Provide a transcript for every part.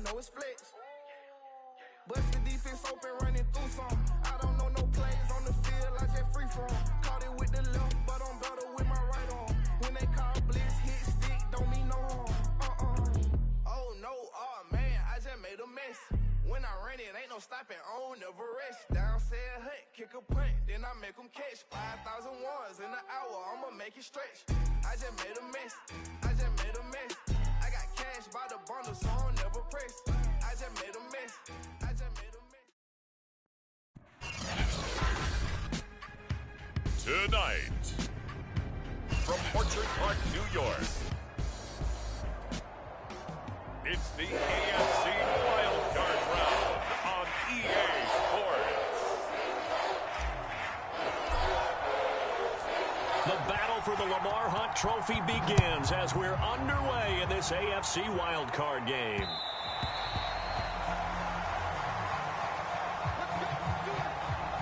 know it's flex. Bust the defense open, running through some. I don't know no plays on the field, I just free from. Caught it with the left, but I'm better with my right arm. When they call blitz, hit stick, don't mean no harm. Oh no, oh man, I just made a mess. When I ran it, ain't no stopping, on, never rest. Down said hut, kick a punt, then I make them catch. 5,000 ones in an hour, I'ma make it stretch. I just made a mess, I just made a mess. I got cash by the bundle, so I'll never press. I just made a mess, I just made a mess. Tonight, from Orchard Park, New York, it's the AFC Wild Card Round on EA Sports. The battle for the Lamar Hunt Trophy begins as we're underway in this AFC Wild Card game.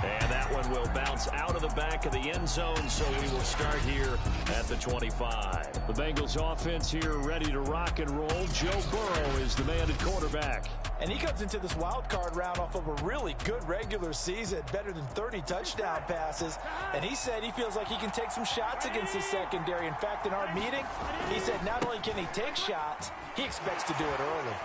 And that one will bounce out of the back of the end zone, so we will start here at the 25. The Bengals offense here ready to rock and roll. Joe Burrow is the man at quarterback. And he comes into this wild card round off of a really good regular season, better than 30 touchdown passes. And he said he feels like he can take some shots against the secondary. In fact, in our meeting, he said not only can he take shots, he expects to do it early.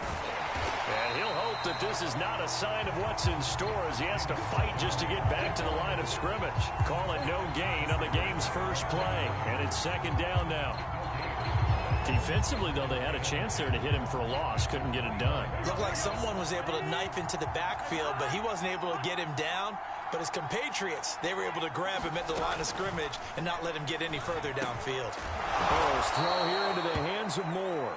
And he'll hope that this is not a sign of what's in store as he has to fight just to get back to the line of scrimmage. Call it no gain on the game's first play. And it's second down now. Defensively, though, they had a chance there to hit him for a loss. Couldn't get it done. Looked like someone was able to knife into the backfield, but he wasn't able to get him down. But his compatriots, they were able to grab him at the line of scrimmage and not let him get any further downfield. Burrow's throw here into the hands of Moore.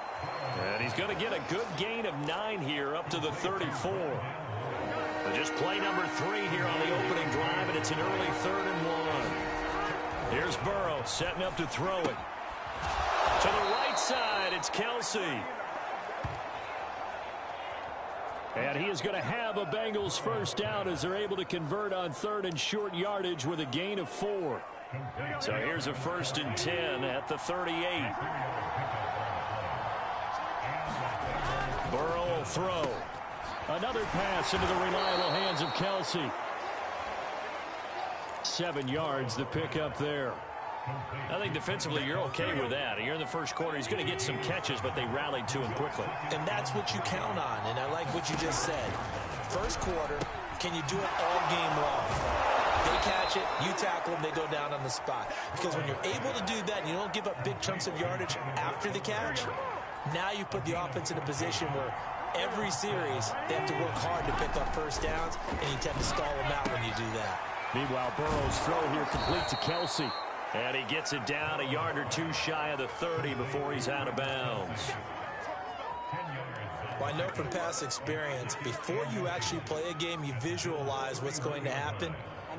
And he's going to get a good gain of 9 here up to the 34. But just play number 3 here on the opening drive, and it's an early 3rd and 1. Here's Burrow setting up to throw it. To the right side, it's Kelce. And he is going to have a Bengals first down as they're able to convert on 3rd and short yardage with a gain of 4. So here's a 1st and 10 at the 38. Burrow will throw. Another pass into the reliable hands of Kelce. 7 yards, the pickup there. I think defensively you're okay with that. You're in the first quarter. He's going to get some catches, but they rallied to him quickly. And that's what you count on, and I like what you just said. First quarter, can you do it all game long? They catch it, you tackle them, they go down on the spot. Because when you're able to do that and you don't give up big chunks of yardage after the catch, now you put the offense in a position where every series they have to work hard to pick up first downs, and you tend to stall them out when you do that. Meanwhile, Burrow's throw here complete to Kelce. And he gets it down a yard or 2 shy of the 30 before he's out of bounds. Well, I know from past experience, before you actually play a game, you visualize what's going to happen.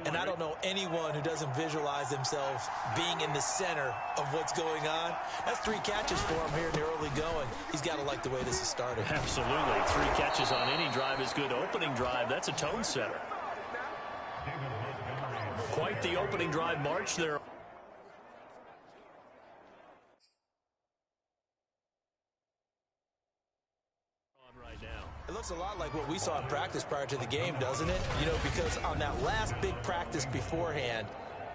And I don't know anyone who doesn't visualize themselves being in the center of what's going on. That's 3 catches for him here in the early going. He's got to like the way this is started. Absolutely. 3 catches on any drive is good. Opening drive, that's a tone setter. Quite the opening drive march there. It looks a lot like what we saw in practice prior to the game, doesn't it? You know, because on that last big practice beforehand,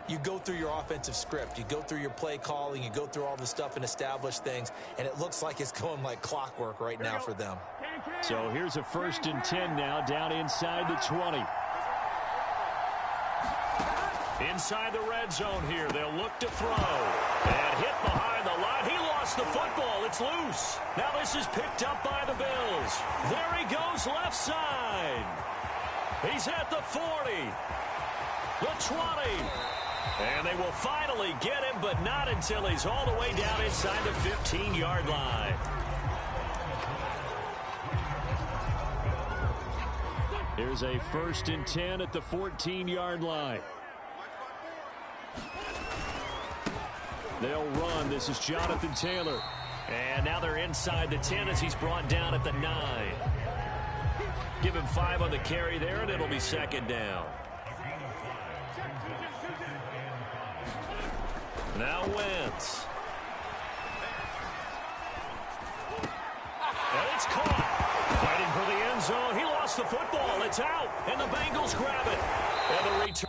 you go through your offensive script. You go through your play calling. You go through all the stuff and establish things. And it looks like it's going like clockwork right now for them. So here's a 1st and 10 now down inside the 20. Inside the red zone here. They'll look to throw. And hit behind the line. He lost the football. It's loose. Now this is picked up by the Bills. There he goes left side. He's at the 40. The 20. And they will finally get him, but not until he's all the way down inside the 15-yard line. Here's a 1st and 10 at the 14-yard line. They'll run. This is Jonathan Taylor. And now they're inside the 10 as he's brought down at the 9. Give him 5 on the carry there, and it'll be 2nd down. Now Wentz. And it's caught. Fighting for lost the football. It's out, and the Bengals grab it. And the return.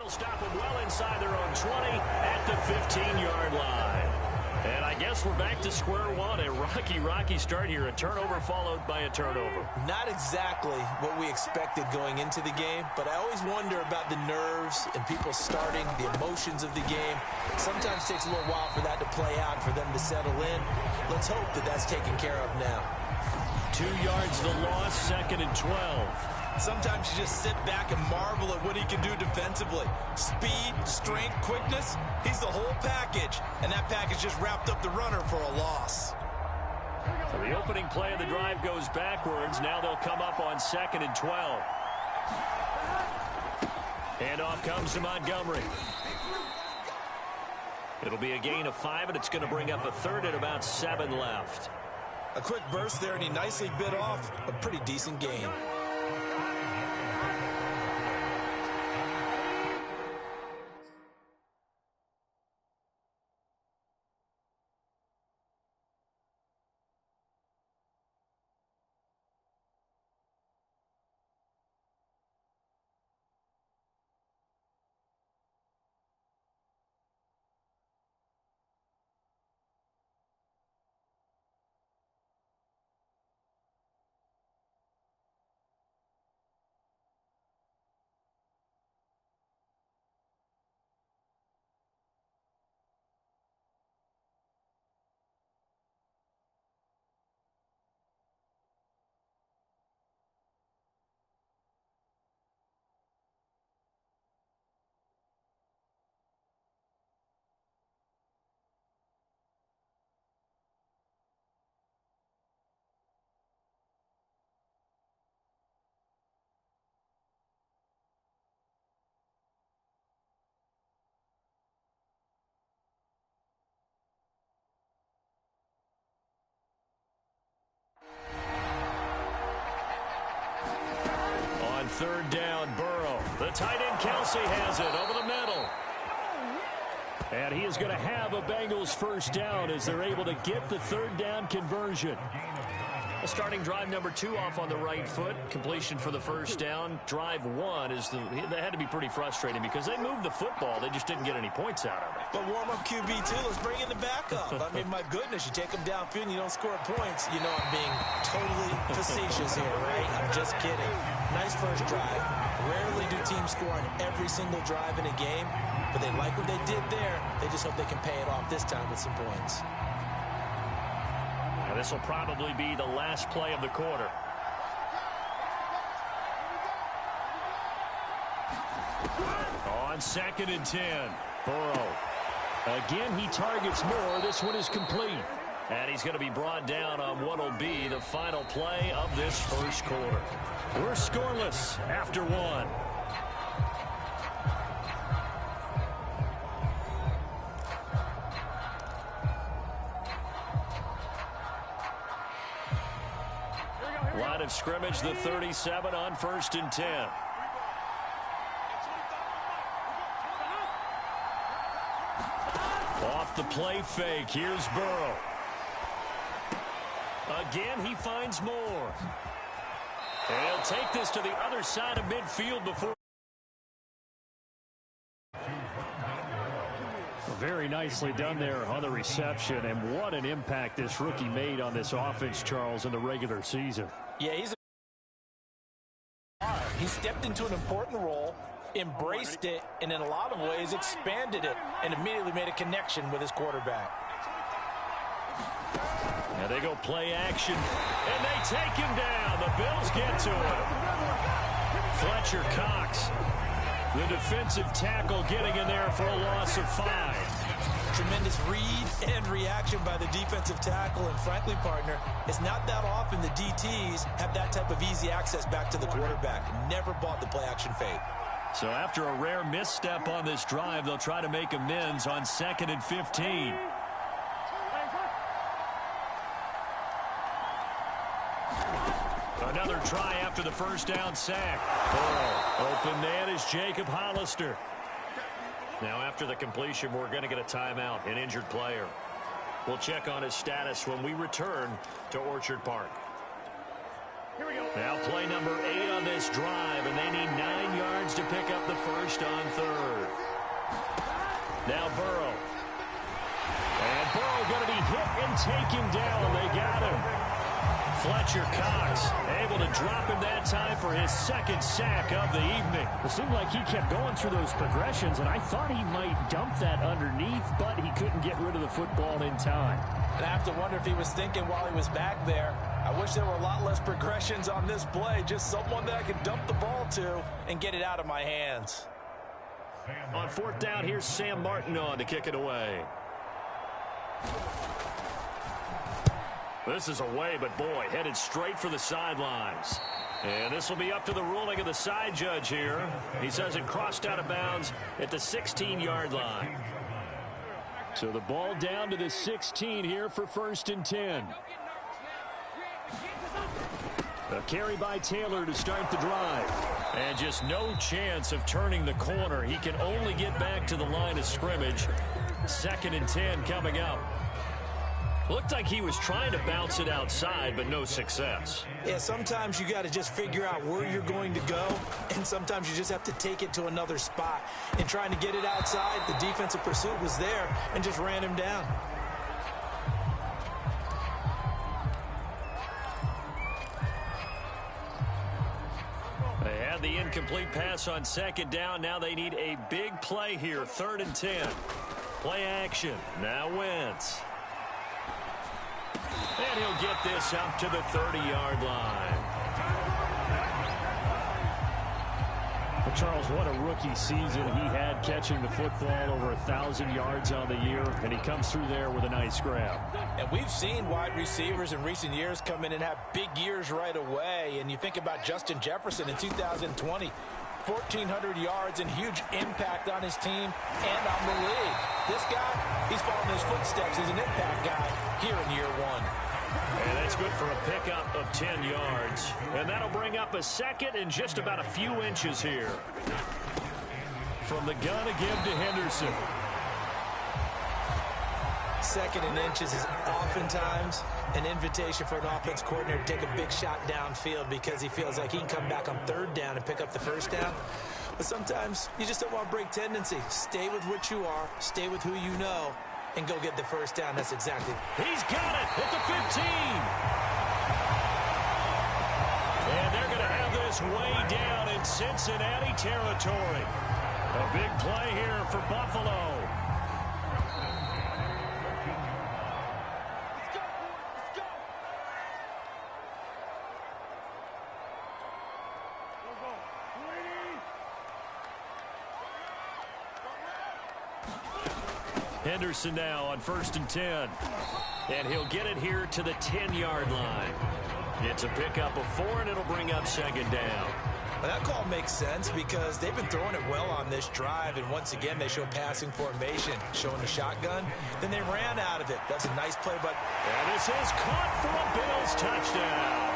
Will stop them well inside their own 20 at the 15-yard line. And I guess we're back to square one. A rocky start here. A turnover followed by a turnover. Not exactly what we expected going into the game, but I always wonder about the nerves and people starting, the emotions of the game. Sometimes it takes a little while for that to play out, for them to settle in. Let's hope that that's taken care of now. 2 yards the loss, 2nd and 12. Sometimes you just sit back and marvel at what he can do defensively. Speed, strength, quickness, he's the whole package. And that package just wrapped up the runner for a loss. So the opening play of the drive goes backwards. Now they'll come up on 2nd and 12. Handoff comes to Montgomery. It'll be a gain of 5, and it's going to bring up a 3rd and about 7 left. A quick burst there, and he nicely bit off a pretty decent gain. On 3rd down, Burrow. The tight end, Kelsey, has it over the middle. And he is going to have a Bengals first down as they're able to get the 3rd down conversion. Starting drive number 2 off on the right foot. Completion for the first down. Drive 1 is they had to be pretty frustrating because they moved the football. They just didn't get any points out of it. But warm-up QB, too. Let's bring in the backup. I mean, my goodness, you take them downfield and you don't score points. You know I'm being totally facetious here, right? I'm just kidding. Nice first drive. Rarely do teams score on every single drive in a game, but they like what they did there. They just hope they can pay it off this time with some points. This will probably be the last play of the quarter. On 2nd and 10, Burrow. Again, he targets more. This one is complete. And he's going to be brought down on what will be the final play of this first quarter. We're scoreless after 1. Line of scrimmage, the 37 on 1st and 10. Off the play fake, here's Burrow. Again, he finds more. And he'll take this to the other side of midfield before. Very nicely done there on the reception, and what an impact this rookie made on this offense, Charles, in the regular season. Yeah, he stepped into an important role, embraced it, and in a lot of ways expanded it, and immediately made a connection with his quarterback. Now they go play action, and they take him down. The Bills get to him. Fletcher Cox, the defensive tackle, getting in there for a loss of 5. Tremendous read and reaction by the defensive tackle. And frankly, partner, it's not that often the DTs have that type of easy access back to the quarterback. Never bought the play-action fade. So after a rare misstep on this drive, they'll try to make amends on 2nd and 15. Another try after the first down sack. Open man is Jacob Hollister. Now after the completion, we're going to get a timeout, an injured player. We'll check on his status when we return to Orchard Park. Here we go. Now play number 8 on this drive, and they need 9 yards to pick up the first on 3rd. Now Burrow. And Burrow going to be hit and taken down. They got him. Fletcher Cox able to drop him that time for his 2nd sack of the evening. It seemed like he kept going through those progressions, and I thought he might dump that underneath, but he couldn't get rid of the football in time. And I have to wonder if he was thinking while he was back there, I wish there were a lot less progressions on this play, just someone that I could dump the ball to and get it out of my hands. On 4th down, here's Sam Martin on to kick it away. This is away, but boy, headed straight for the sidelines. And this will be up to the ruling of the side judge here. He says it crossed out of bounds at the 16-yard line. So the ball down to the 16 here for 1st and 10. A carry by Taylor to start the drive. And just no chance of turning the corner. He can only get back to the line of scrimmage. 2nd and 10 coming up. Looked like he was trying to bounce it outside, but no success. Yeah, sometimes you got to just figure out where you're going to go, and sometimes you just have to take it to another spot. In trying to get it outside, the defensive pursuit was there and just ran him down. They had the incomplete pass on 2nd down. Now they need a big play here. 3rd and 10. Play action. Now Wentz. And he'll get this up to the 30-yard line. Well, Charles, what a rookie season he had, catching the football over 1,000 yards on the year, and he comes through there with a nice grab. And we've seen wide receivers in recent years come in and have big years right away. And you think about Justin Jefferson in 2020. 1,400 yards and huge impact on his team and on the league. This guy, he's following his footsteps as an impact guy here in year 1. And that's good for a pickup of 10 yards. And that'll bring up a 2nd and just about a few inches here. From the gun again to Henderson. 2nd and inches is oftentimes an invitation for an offense coordinator to take a big shot downfield because he feels like he can come back on 3rd down and pick up the 1st down. But sometimes you just don't want to break tendency. Stay with what you are, stay with who you know, and go get the 1st down. That's exactly. He's got it at the 15. And they're going to have this way down in Cincinnati territory. A big play here for Buffalo. Henderson now on 1st and 10. And he'll get it here to the 10-yard line. It's a pickup of 4, and it'll bring up 2nd down. Well, that call makes sense because they've been throwing it well on this drive, and once again they show passing formation, showing the shotgun. Then they ran out of it. That's a nice play, but... And this is caught for a Bills touchdown.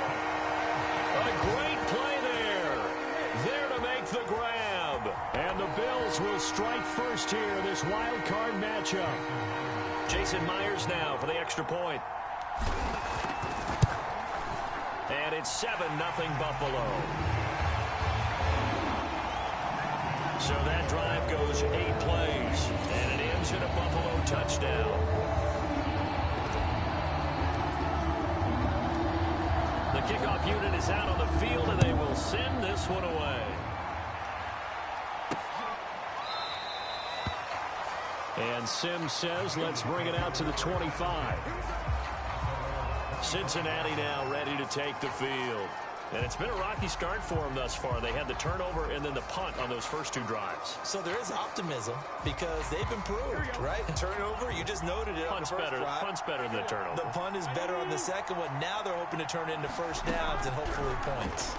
A great play there. There to make the grab. And the Bills will strike first here in this wild card matchup. Jason Myers now for the extra point. And it's 7-0 Buffalo. So that drive goes 8 plays, and it ends in a Buffalo touchdown. The kickoff unit is out on the field, and they will send this one away. And Sims says, let's bring it out to the 25. Cincinnati now ready to take the field. And it's been a rocky start for them thus far. They had the turnover and then the punt on those first 2 drives. So there is optimism because they've improved, right? Turnover, you just noted it. Punt's better than the turnover. The punt is better on the second one. Now they're hoping to turn it into first downs and hopefully points.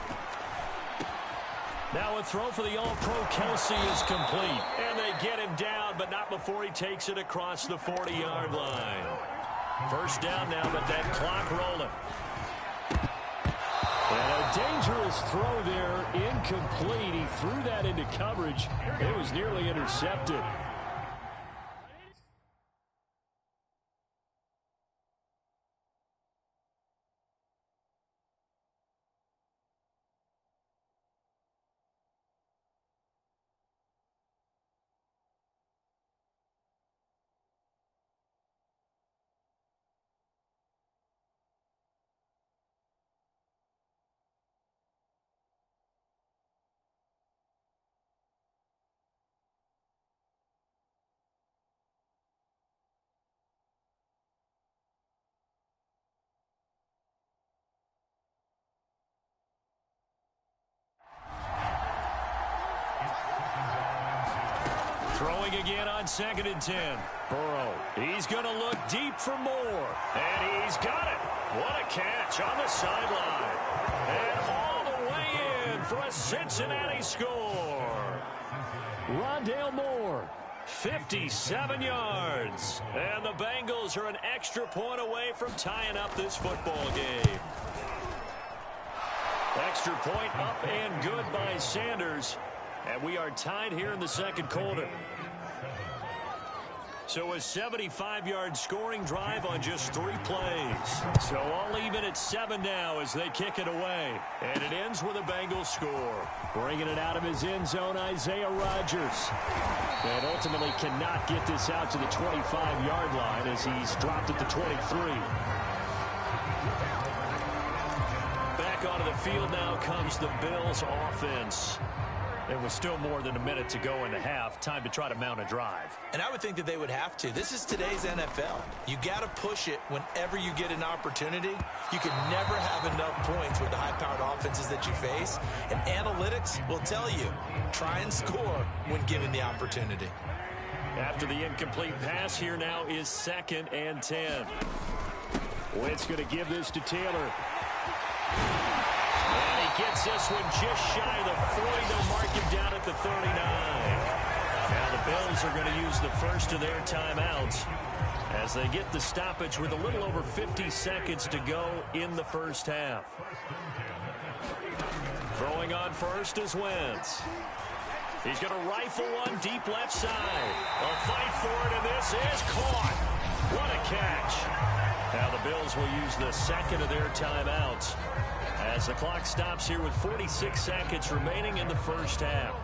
Now a throw for the All-Pro Kelsey is complete. And they get him down, but not before he takes it across the 40-yard line. First down now, but that clock rolling. And a dangerous throw there, incomplete. He threw that into coverage. It was nearly intercepted. Throwing again on 2nd and 10. Burrow, he's going to look deep for more. And he's got it. What a catch on the sideline. And all the way in for a Cincinnati score. Rondale Moore, 57 yards. And the Bengals are an extra point away from tying up this football game. Extra point up and good by Sanders. And we are tied here in the second quarter. So a 75-yard scoring drive on just 3 plays. So all even at 7 now as they kick it away. And it ends with a Bengals score. Bringing it out of his end zone, Isaiah Rodgers. And ultimately cannot get this out to the 25-yard line as he's dropped at the 23. Back onto the field now comes the Bills offense. There was still more than a minute to go in the half. Time to try to mount a drive. And I would think that they would have to. This is today's NFL. You got to push it whenever you get an opportunity. You can never have enough points with the high-powered offenses that you face. And analytics will tell you, try and score when given the opportunity. After the incomplete pass, here now is 2nd and 10. Wentz going to give this to Taylor. And he gets this one just shy of the 40. They'll mark him down at the 39. Now the Bills are going to use the first of their timeouts as they get the stoppage with a little over 50 seconds to go in the first half. Throwing on first is Wentz. He's going to rifle one deep left side. A fight for it, and this is caught. What a catch. Now the Bills will use the second of their timeouts as the clock stops here with 46 seconds remaining in the first half.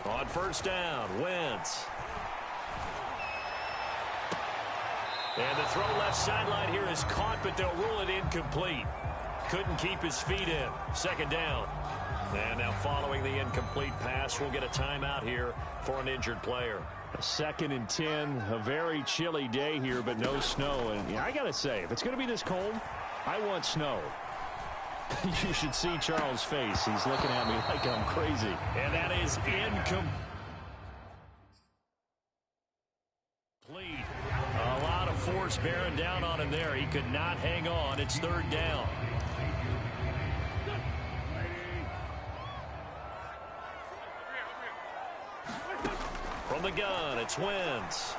On first down, Wentz. And the throw left sideline here is caught, but they'll rule it incomplete. Couldn't keep his feet in. Second down. And now following the incomplete pass, we'll get a timeout here for an injured player. A 2nd and 10, a very chilly day here, but no snow. And I got to say, if it's going to be this cold, I want snow. You should see Charles' face. He's looking at me like I'm crazy. And that is incomplete. A lot of force bearing down on him there. He could not hang on. It's 3rd down. From the gun, it's Wentz.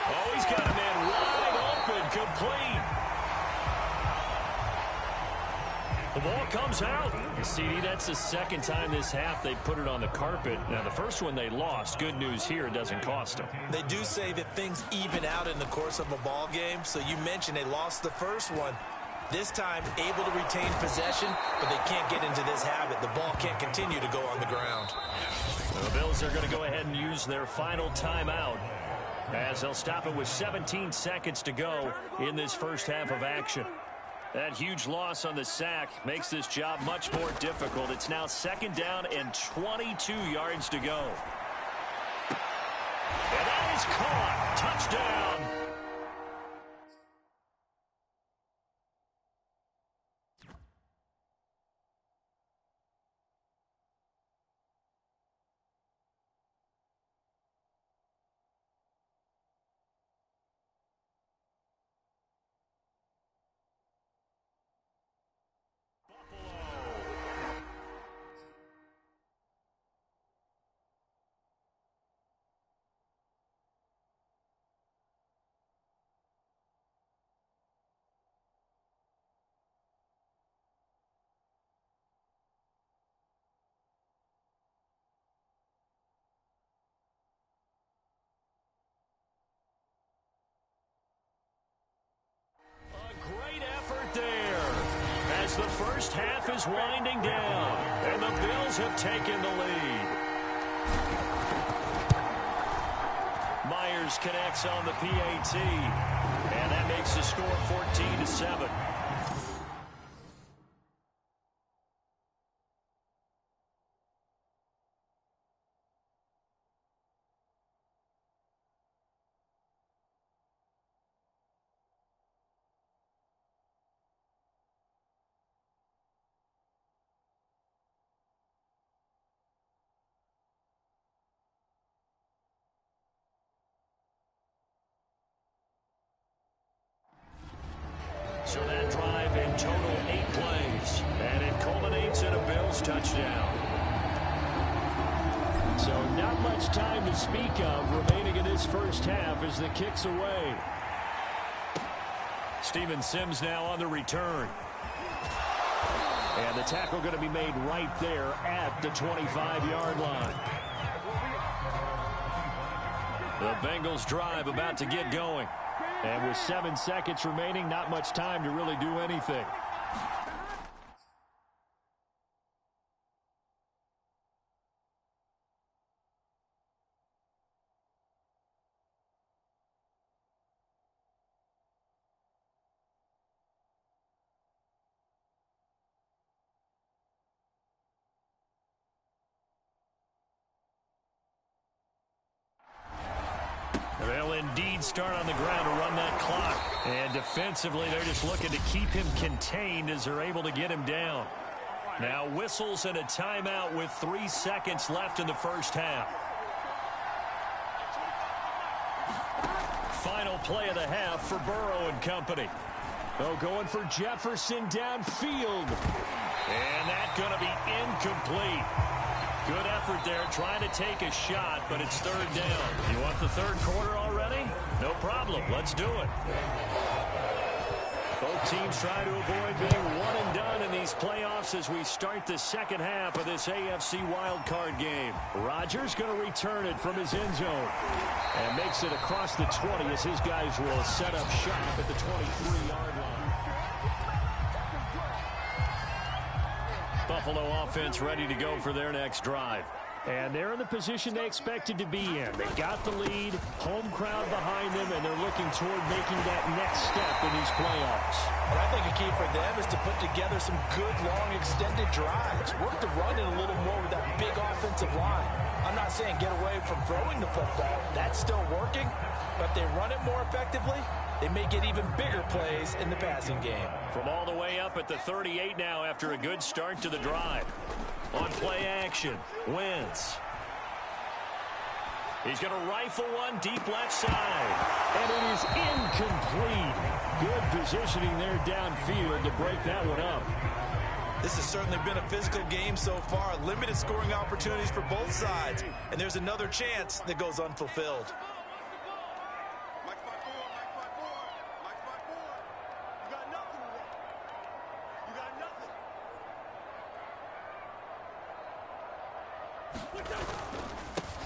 Oh, he's got a man wide open, complete. The ball comes out. CD, that's the 2nd time this half they put it on the carpet. Now, the first one they lost. Good news here, it doesn't cost them. They do say that things even out in the course of a ball game. So you mentioned they lost the first one. This time, able to retain possession, but they can't get into this habit. The ball can't continue to go on the ground. The Bills are going to go ahead and use their final timeout as they'll stop it with 17 seconds to go in this first half of action. That huge loss on the sack makes this job much more difficult. It's now 2nd down and 22 yards to go. And that is caught. Touchdown. Great effort there as the first half is winding down, and the Bills have taken the lead. Myers connects on the PAT, and that makes the score 14-7. So that drive in total 8 plays, and it culminates in a Bills touchdown. So not much time to speak of remaining in this first half as the kick's away. Steven Sims now on the return. And the tackle going to be made right there at the 25-yard line. The Bengals drive about to get going. And with 7 seconds remaining, not much time to really do anything. They'll indeed start on the ground to run that clock. And defensively, they're just looking to keep him contained as they're able to get him down. Now whistles and a timeout with 3 seconds left in the first half. Final play of the half for Burrow and company. Oh, going for Jefferson downfield. And that's going to be incomplete. Good effort there, trying to take a shot, but it's third down. You want the third quarter already? No problem. Let's do it. Both teams trying to avoid being one and done in these playoffs as we start the second half of this AFC wildcard game. Rodgers going to return it from his end zone and makes it across the 20 as his guys will set up shop at the 23-yard line. Buffalo offense ready to go for their next drive. And they're in the position they expected to be in. They got the lead, home crowd behind them, and they're looking toward making that next step in these playoffs. And I think a key for them is to put together some good, long, extended drives. Work the run in a little more with that big offensive line. I'm not saying get away from throwing the football. That's still working. But if they run it more effectively, they may get even bigger plays in the passing game. From all the way up at the 38 now after a good start to the drive. On play action, Wentz. He's going to rifle one deep left side. And it is incomplete. Good positioning there downfield to break that one up. This has certainly been a physical game so far. Limited scoring opportunities for both sides. And there's another chance that goes unfulfilled.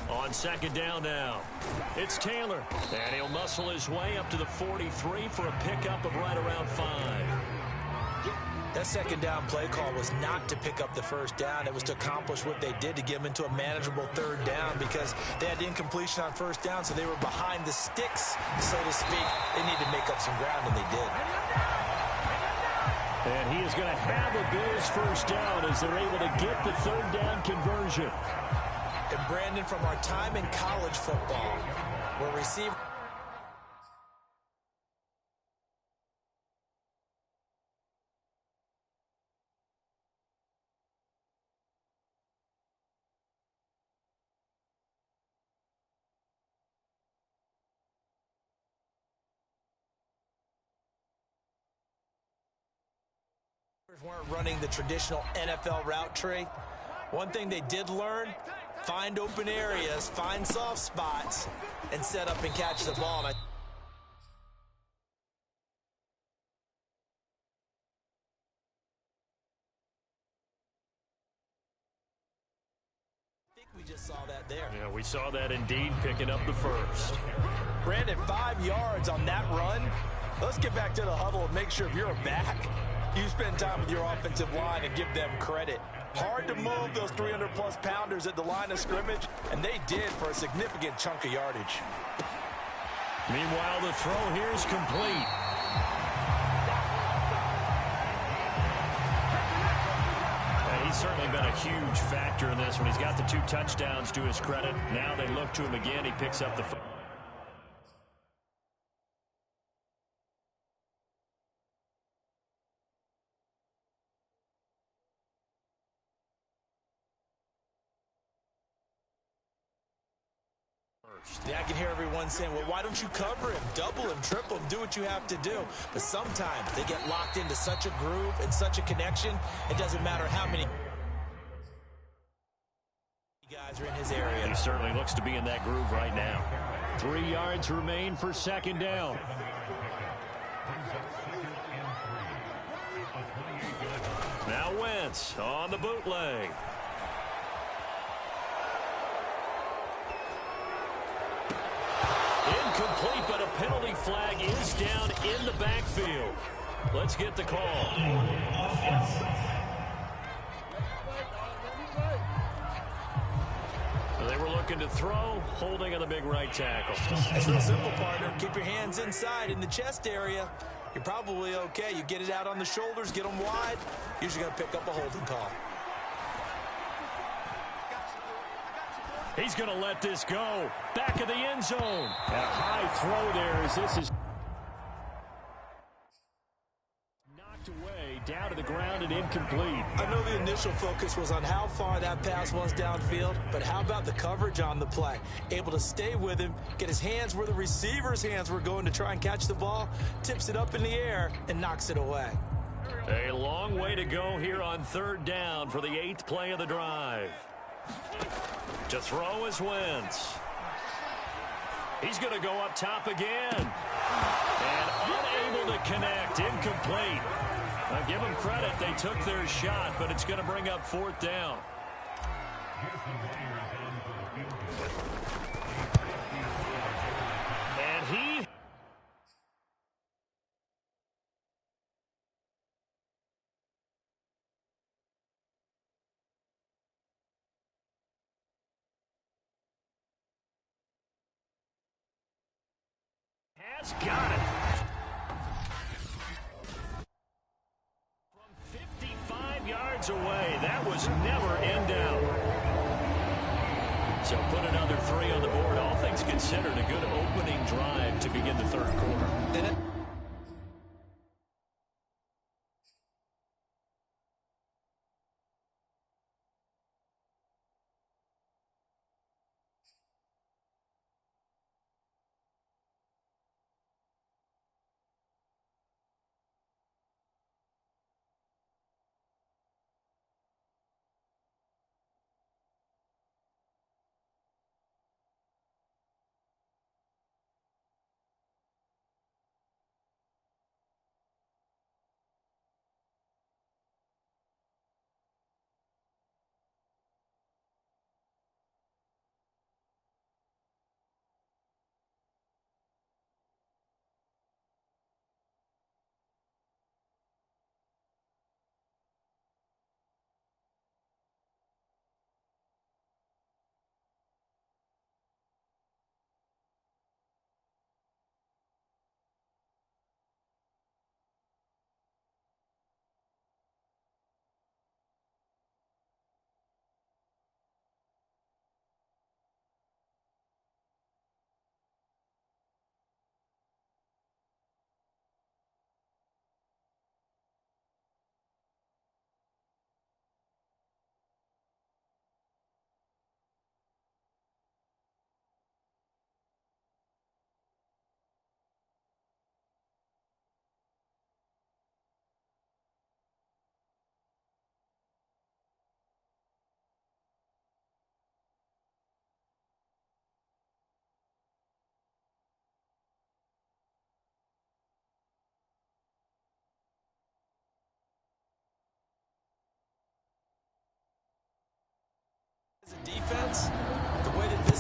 On second down now, it's Taylor. And he'll muscle his way up to the 43 for a pickup of right around 5. That second down play call was not to pick up the first down. It was to accomplish what they did to get them into a manageable third down because they had incompletion on first down, so they were behind the sticks, so to speak. They need to make up some ground, and they did. And he is going to have a Bills first down as they're able to get the third down conversion. And Brandon, from our time in college football, where receiver weren't running the traditional NFL route tree, one thing they did learn, find open areas, find soft spots, and set up and catch the ball. And I think we just saw that there. Yeah, we saw that indeed, picking up the first. Brandon, 5 yards on that run. Let's get back to the huddle and make sure if you're a back, you spend time with your offensive line and give them credit. Hard to move those 300-plus pounders at the line of scrimmage, and they did for a significant chunk of yardage. Meanwhile, the throw here is complete. And he's certainly been a huge factor in this one. He's got the 2 touchdowns to his credit. Now they look to him again. He picks up the first. Yeah, I can hear everyone saying, well, why don't you cover him, double him, triple him, do what you have to do. But sometimes they get locked into such a groove and such a connection, it doesn't matter how many guys are in his area. He certainly looks to be in that groove right now. 3 yards remain for second down. Now Wentz on the bootleg. Incomplete, but a penalty flag is down in the backfield. Let's get the call. They were looking to throw, holding on the big right tackle. It's real simple, partner. Keep your hands inside in the chest area. You're probably okay. You get it out on the shoulders, get them wide. Usually going to pick up a holding call. He's going to let this go. Back of the end zone. And a high throw there as this is knocked away, down to the ground and incomplete. I know the initial focus was on how far that pass was downfield, but how about the coverage on the play? Able to stay with him, get his hands where the receiver's hands were going to try and catch the ball, tips it up in the air, and knocks it away. A long way to go here on third down for the 8th play of the drive. To throw is Wentz. He's going to go up top again. And unable to connect. Incomplete. I'll give them credit. They took their shot, but it's going to bring up 4th down. And he... has got it. From 55 yards away, that was never in doubt. So put another 3 on the board. All things considered, a good opening drive to begin the third quarter.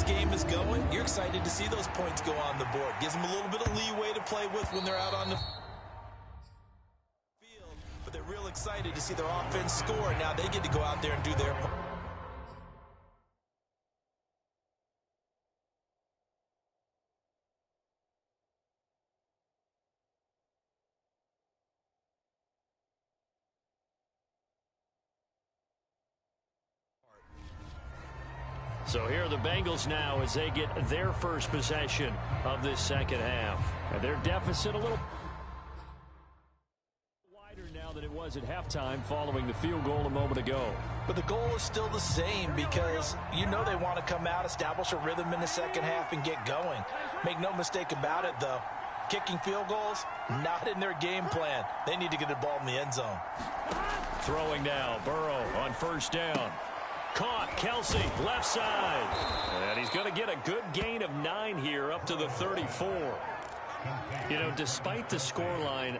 this game is going, you're excited to see those points go on the board. Gives them a little bit of leeway to play with when they're out on the field. But they're real excited to see their offense score. Now they get to go out there and do their part. So here are the Bengals now as they get their first possession of this second half. And their deficit a little wider now than it was at halftime following the field goal a moment ago. But the goal is still the same because you know they want to come out, establish a rhythm in the second half, and get going. Make no mistake about it, though. Kicking field goals, not in their game plan. They need to get the ball in the end zone. Throwing now, Burrow on first down. Caught, Kelsey, left side. And he's going to get a good gain of 9 here up to the 34. You know, despite the scoreline,